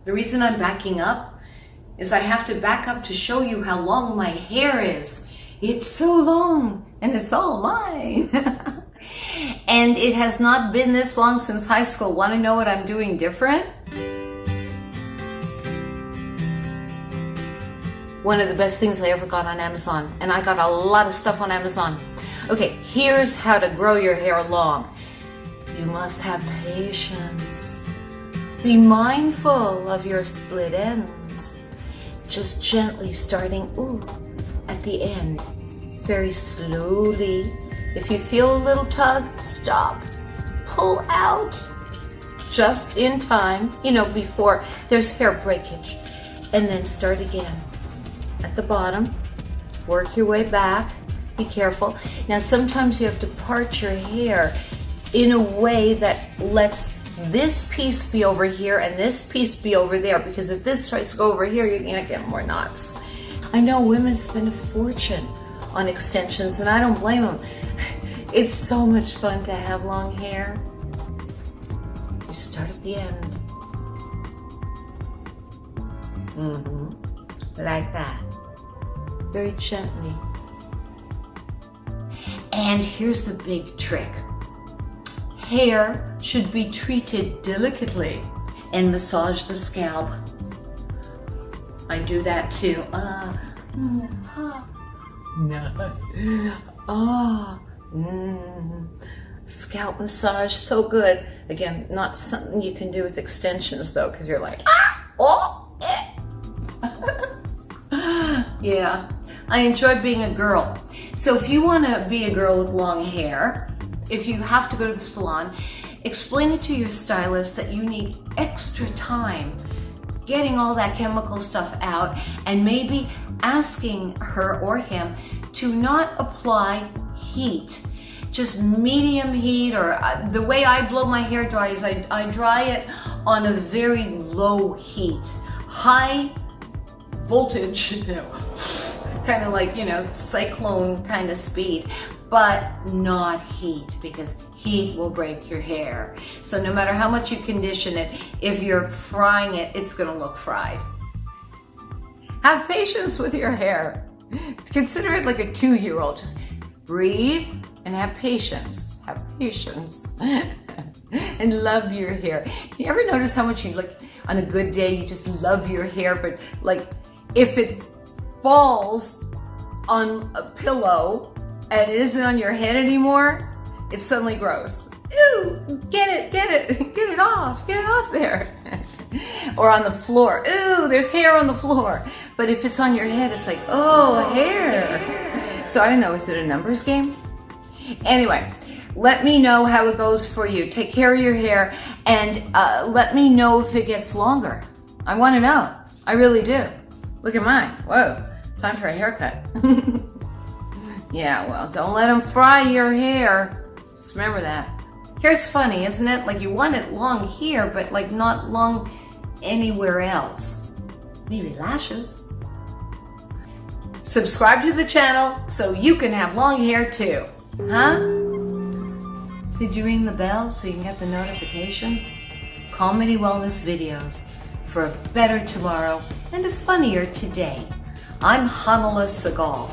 The reason I'm backing up is I have to back up to show you how long my hair is. It's so long, and it's all mine. And it has not been this long since high school. Want to know what I'm doing different? One of the best things I ever got on Amazon, and I got a lot of stuff on Amazon. Okay, here's how to grow your hair long. You must have patience. Be mindful of your split ends. Just gently starting, at the end. Very slowly. If you feel a little tug, stop. Pull out. Just in time, before there's hair breakage. And then start again. At the bottom, work your way back. Be careful. Now sometimes you have to part your hair in a way that lets this piece be over here and this piece be over there, because if this tries to go over here, you're gonna get more knots. I know women spend a fortune on extensions, and I don't blame them. It's so much fun to have long hair. You start at the end. Like that. Very gently. And here's the big trick. Hair should be treated delicately and massage the scalp. I do that too. Scalp massage, so good. Again, not something you can do with extensions though, because you're like, Yeah, I enjoy being a girl. So if you want to be a girl with long hair, if you have to go to the salon, explain it to your stylist that you need extra time getting all that chemical stuff out, and maybe asking her or him to not apply heat, just medium heat, or the way I blow my hair dry is I dry it on a very low heat, high voltage, kind of like, cyclone kind of speed, but not heat, because heat will break your hair. So no matter how much you condition it, if you're frying it, it's gonna look fried. Have patience with your hair. Consider it like a 2-year-old. Just breathe and have patience. Have patience. And love your hair. You ever notice how much you, like, on a good day, you just love your hair, but like, if it falls on a pillow and it isn't on your head anymore, it's suddenly gross. Ew, get it off there. Or on the floor, ooh, there's hair on the floor. But if it's on your head, it's like, oh, hair. So I don't know, is it a numbers game? Anyway, let me know how it goes for you. Take care of your hair, and let me know if it gets longer. I want to know. I really do. Look at mine. Whoa, time for a haircut. Yeah, well, don't let them fry your hair. Just remember that. Hair's funny, isn't it? Like, you want it long here, but like not long anywhere else. Maybe lashes. Subscribe to the channel so you can have long hair too. Huh? Did you ring the bell so you can get the notifications? Comedy wellness videos for a better tomorrow and a funnier today. I'm Hanala Sagal.